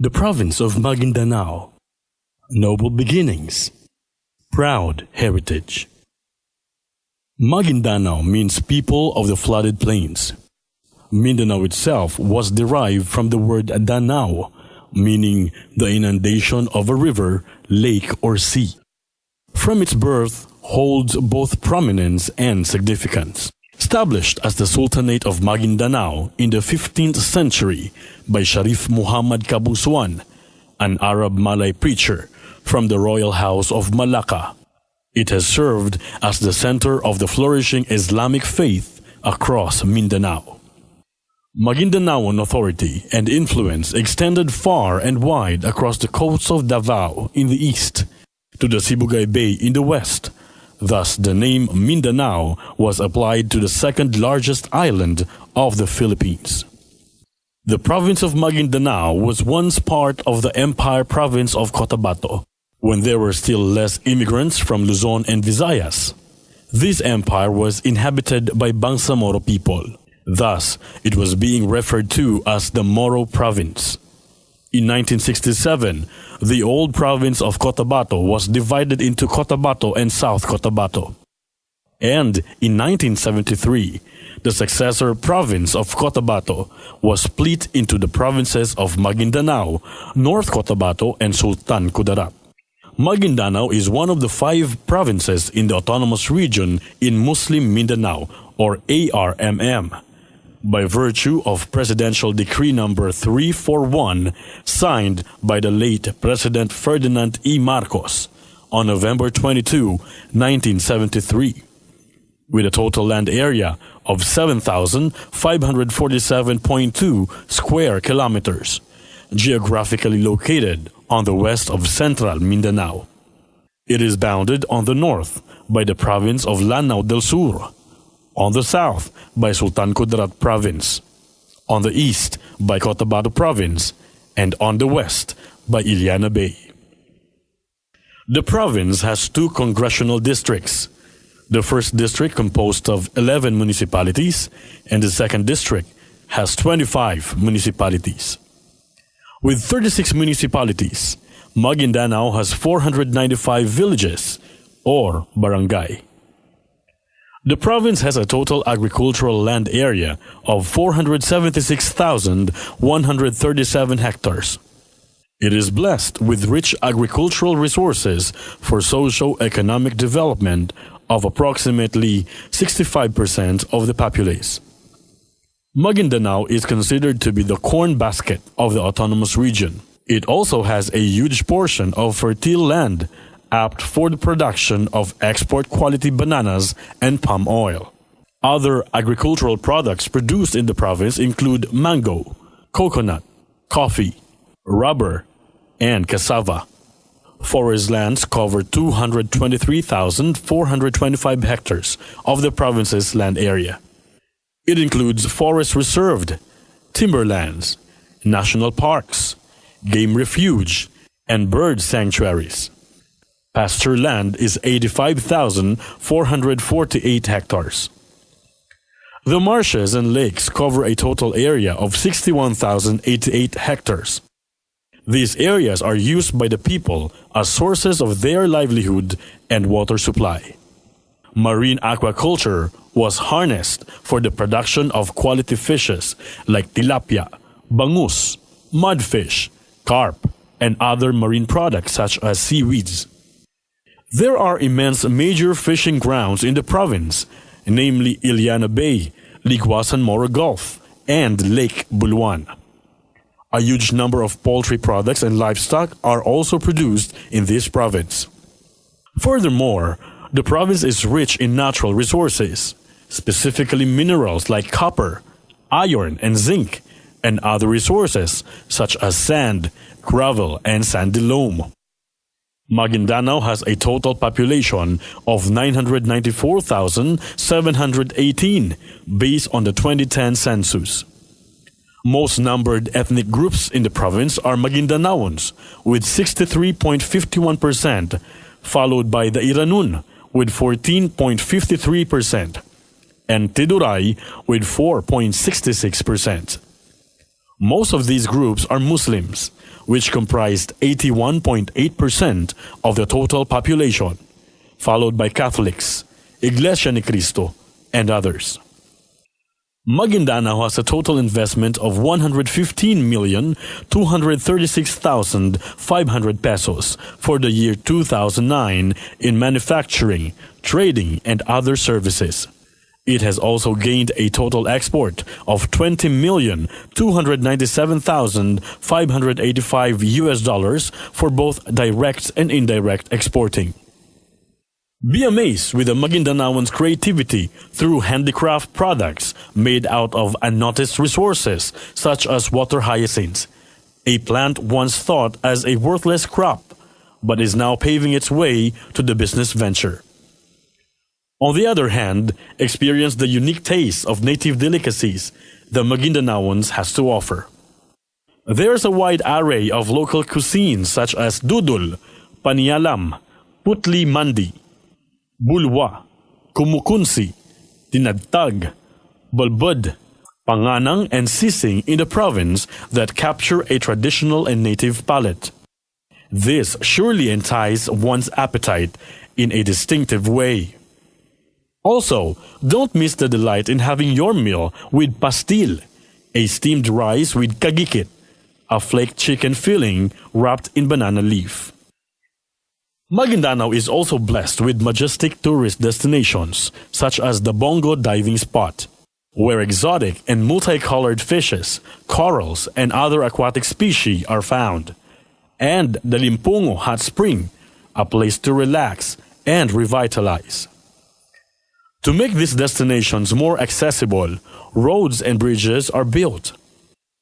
The province of Maguindanao. Noble beginnings. Proud heritage. Maguindanao means people of the flooded plains. Mindanao itself was derived from the word Danao, meaning the inundation of a river, lake, or sea. From its birth holds both prominence and significance. Established as the Sultanate of Maguindanao in the 15th century by Sharif Muhammad Kabuswan, an Arab Malay preacher from the royal house of Malacca, it has served as the center of the flourishing Islamic faith across Mindanao. Maguindanaoan authority and influence extended far and wide across the coasts of Davao in the east to the Sibugay Bay in the west. Thus, the name Mindanao was applied to the second largest island of the Philippines. The province of Maguindanao was once part of the Empire Province of Cotabato, when there were still less immigrants from Luzon and Visayas. This empire was inhabited by Bangsamoro people. Thus, it was being referred to as the Moro Province. In 1967, the old province of Cotabato was divided into Cotabato and South Cotabato. And in 1973, the successor province of Cotabato was split into the provinces of Maguindanao, North Cotabato, and Sultan Kudarat. Maguindanao is one of the 5 provinces in the autonomous region in Muslim Mindanao, or ARMM, by virtue of Presidential Decree No. 341 signed by the late President Ferdinand E. Marcos on November 22, 1973, with a total land area of 7,547.2 square kilometers, geographically located on the west of central Mindanao. It is bounded on the north by the province of Lanao del Sur, on the south by Sultan Kudarat Province, on the east by Cotabato Province, and on the west by Iliana Bay. The province has 2 congressional districts. The first district composed of 11 municipalities, and the second district has 25 municipalities. With 36 municipalities, Maguindanao has 495 villages, or barangay. The province has a total agricultural land area of 476,137 hectares. It is blessed with rich agricultural resources for socio-economic development of approximately 65% of the populace. Maguindanao is considered to be the corn basket of the autonomous region. It also has a huge portion of fertile land, apt for the production of export-quality bananas and palm oil. Other agricultural products produced in the province include mango, coconut, coffee, rubber, and cassava. Forest lands cover 223,425 hectares of the province's land area. It includes forest reserved, timberlands, national parks, game refuge, and bird sanctuaries. Pasture land is 85,448 hectares. The marshes and lakes cover a total area of 61,088 hectares. These areas are used by the people as sources of their livelihood and water supply. Marine aquaculture was harnessed for the production of quality fishes like tilapia, bangus, mudfish, carp, and other marine products such as seaweeds. There are immense major fishing grounds in the province, namely Iliana Bay, Liguasan Moro Gulf, and Lake Buluan. A huge number of poultry products and livestock are also produced in this province. Furthermore, the province is rich in natural resources, specifically minerals like copper, iron, and zinc, and other resources such as sand, gravel, and sandy loam. Maguindanao has a total population of 994,718 based on the 2010 census. Most numbered ethnic groups in the province are Maguindanaoans with 63.51%, followed by the Iranun with 14.53%, and Tiduray with 4.66%. Most of these groups are Muslims, which comprised 81.8% of the total population, followed by Catholics, Iglesia ni Cristo, and others. Maguindanao has a total investment of 115,236,500 pesos for the year 2009 in manufacturing, trading, and other services. It has also gained a total export of 20,297,585 US dollars for both direct and indirect exporting. Be amazed with the Maguindanaoans' creativity through handicraft products made out of unnoticed resources such as water hyacinth, a plant once thought as a worthless crop, but is now paving its way to the business venture. On the other hand, experience the unique taste of native delicacies the Maguindanaoans has to offer. There's a wide array of local cuisines such as dudul, panialam, putli mandi, bulwa, kumukunsi, tinadtag, balbud, panganang, and sising in the province that capture a traditional and native palate. This surely entices one's appetite in a distinctive way. Also, don't miss the delight in having your meal with pastil, a steamed rice with kagikit, a flaked chicken filling wrapped in banana leaf. Maguindanao is also blessed with majestic tourist destinations, such as the Bongo diving spot, where exotic and multicolored fishes, corals, and other aquatic species are found, and the Limpungo Hot Spring, a place to relax and revitalize. To make these destinations more accessible, roads and bridges are built.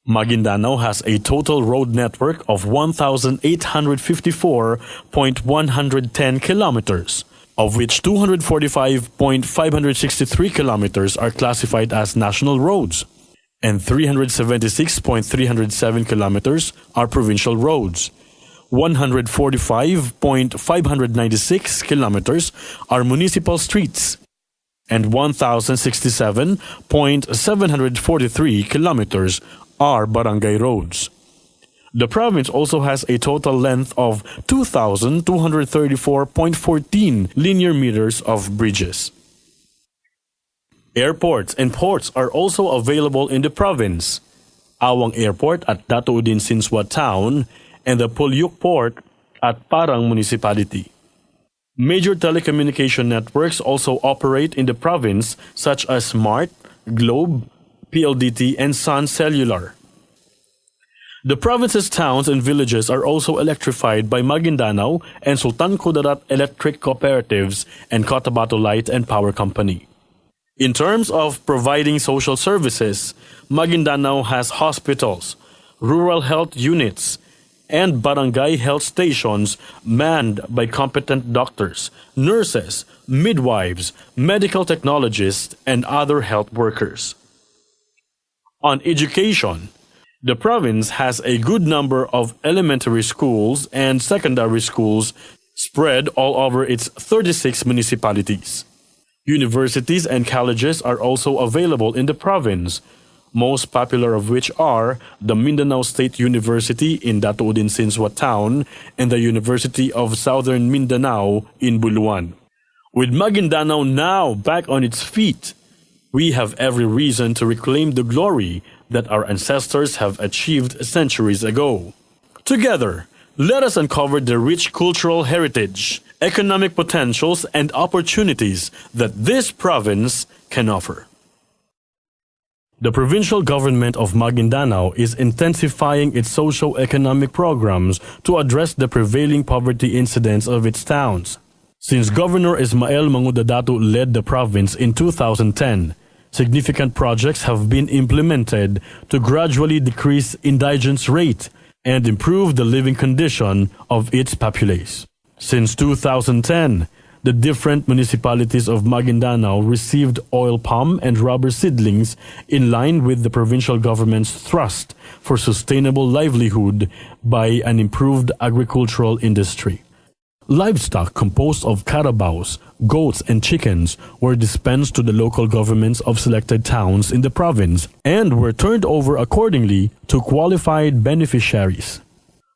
Maguindanao has a total road network of 1,854.110 kilometers, of which 245.563 kilometers are classified as national roads, and 376.307 kilometers are provincial roads. 145.596 kilometers are municipal streets, and 1,067.743 kilometers are barangay roads. The province also has a total length of 2,234.14 linear meters of bridges. Airports and ports are also available in the province. Awang Airport at Datuudin Sinswa Town and the Pulyuk Port at Parang Municipality. Major telecommunication networks also operate in the province such as Smart, Globe, PLDT, and Sun Cellular. The province's towns and villages are also electrified by Maguindanao and Sultan Kudarat Electric Cooperatives and Cotabato Light and Power Company. In terms of providing social services, Maguindanao has hospitals, rural health units, and barangay health stations manned by competent doctors, nurses, midwives, medical technologists, and other health workers. On education, the province has a good number of elementary schools and secondary schools spread all over its 36 municipalities. Universities and colleges are also available in the province, most popular of which are the Mindanao State University in Datuudin Sinswa Town and the University of Southern Mindanao in Buluan. With Maguindanao now back on its feet, we have every reason to reclaim the glory that our ancestors have achieved centuries ago. Together, let us uncover the rich cultural heritage, economic potentials, and opportunities that this province can offer. The provincial government of Maguindanao is intensifying its socio-economic programs to address the prevailing poverty incidence of its towns. Since Governor Ismael Mangudadatu led the province in 2010, significant projects have been implemented to gradually decrease indigence rate and improve the living condition of its populace. Since 2010, the different municipalities of Maguindanao received oil palm and rubber seedlings in line with the provincial government's thrust for sustainable livelihood by an improved agricultural industry. Livestock composed of carabaos, goats, and chickens were dispensed to the local governments of selected towns in the province and were turned over accordingly to qualified beneficiaries.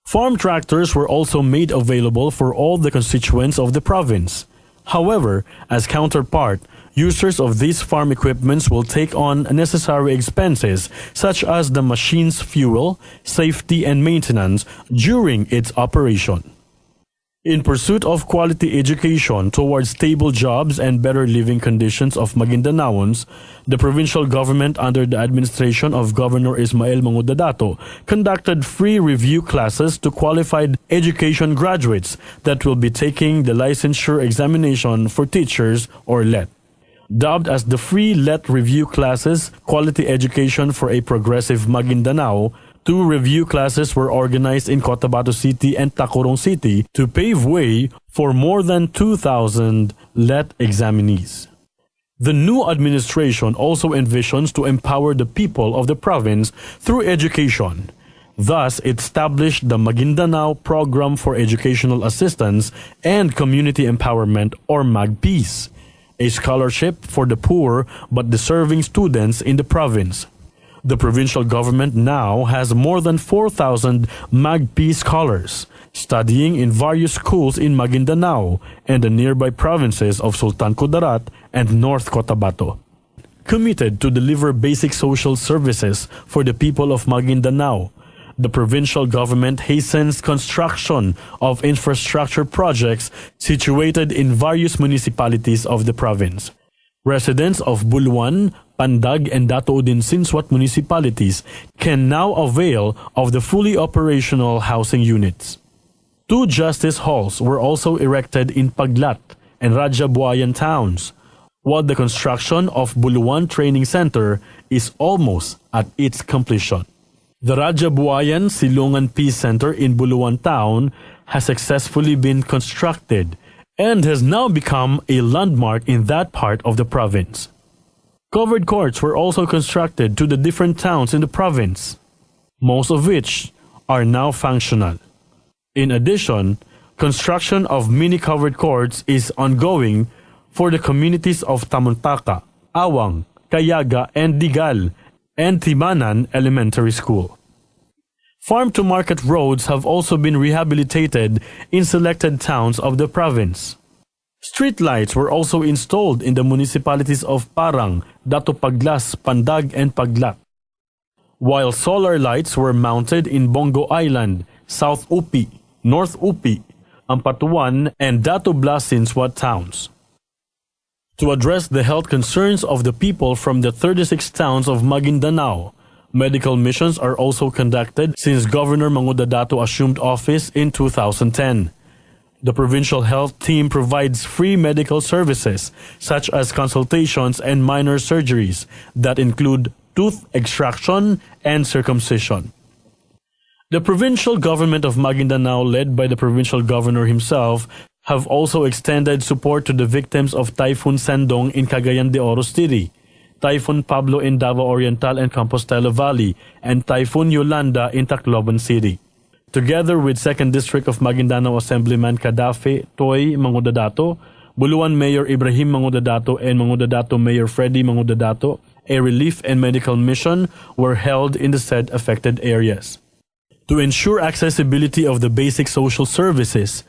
Farm tractors were also made available for all the constituents of the province. However, as counterpart, users of these farm equipments will take on necessary expenses such as the machine's fuel, safety, and maintenance during its operation. In pursuit of quality education towards stable jobs and better living conditions of Maguindanaons, the provincial government under the administration of Governor Ismael Mangudadato conducted free review classes to qualified education graduates that will be taking the licensure examination for teachers or LET. Dubbed as the free LET review classes, Quality Education for a Progressive Maguindanao, 2 review classes were organized in Cotabato City and Tacurong City to pave way for more than 2,000 LET examinees. The new administration also envisions to empower the people of the province through education. Thus, it established the Maguindanao Program for Educational Assistance and Community Empowerment, or MAGPEACE, a scholarship for the poor but deserving students in the province. The provincial government now has more than 4,000 MAGPEACE scholars studying in various schools in Maguindanao and the nearby provinces of Sultan Kudarat and North Cotabato. Committed to deliver basic social services for the people of Maguindanao, the provincial government hastens construction of infrastructure projects situated in various municipalities of the province. Residents of Buluan, Pandag, and Dato Udin Sinswat municipalities can now avail of the fully operational housing units. 2 justice halls were also erected in Paglat and Raja Buayan towns, while the construction of Buluan Training Center is almost at its completion. The Raja Buayan Silungan Peace Center in Buluan town has successfully been constructed and has now become a landmark in that part of the province. Covered courts were also constructed to the different towns in the province, most of which are now functional. In addition, construction of mini covered courts is ongoing for the communities of Tamuntaka, Awang, Kayaga, and Digal, and Timanan Elementary School. Farm-to-market roads have also been rehabilitated in selected towns of the province. Street lights were also installed in the municipalities of Parang, Dato Paglas, Pandag, and Paglat, while solar lights were mounted in Bongo Island, South Upi, North Upi, Ampatuan, and Dato Blas Sinswat towns. To address the health concerns of the people from the 36 towns of Maguindanao, medical missions are also conducted since Governor Mangudadato assumed office in 2010. The provincial health team provides free medical services such as consultations and minor surgeries that include tooth extraction and circumcision. The provincial government of Maguindanao, led by the provincial governor himself, have also extended support to the victims of Typhoon Sendong in Cagayan de Oro City, Typhoon Pablo in Davao Oriental and Compostela Valley, and Typhoon Yolanda in Tacloban City. Together with 2nd District of Maguindanao Assemblyman Kadafe Toy Mangudadato, Buluan Mayor Ibrahim Mangudadato, and Mangudadato Mayor Freddy Mangudadato, a relief and medical mission were held in the said affected areas. To ensure accessibility of the basic social services,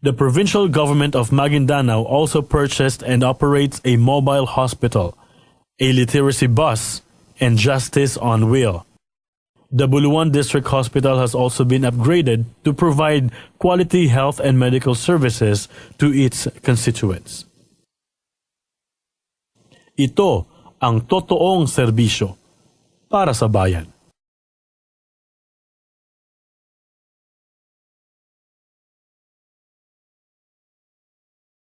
the provincial government of Maguindanao also purchased and operates a mobile hospital, a literacy bus, and justice on wheel. The Buluan District Hospital has also been upgraded to provide quality health and medical services to its constituents. Ito ang totoong serbisyo para sa bayan.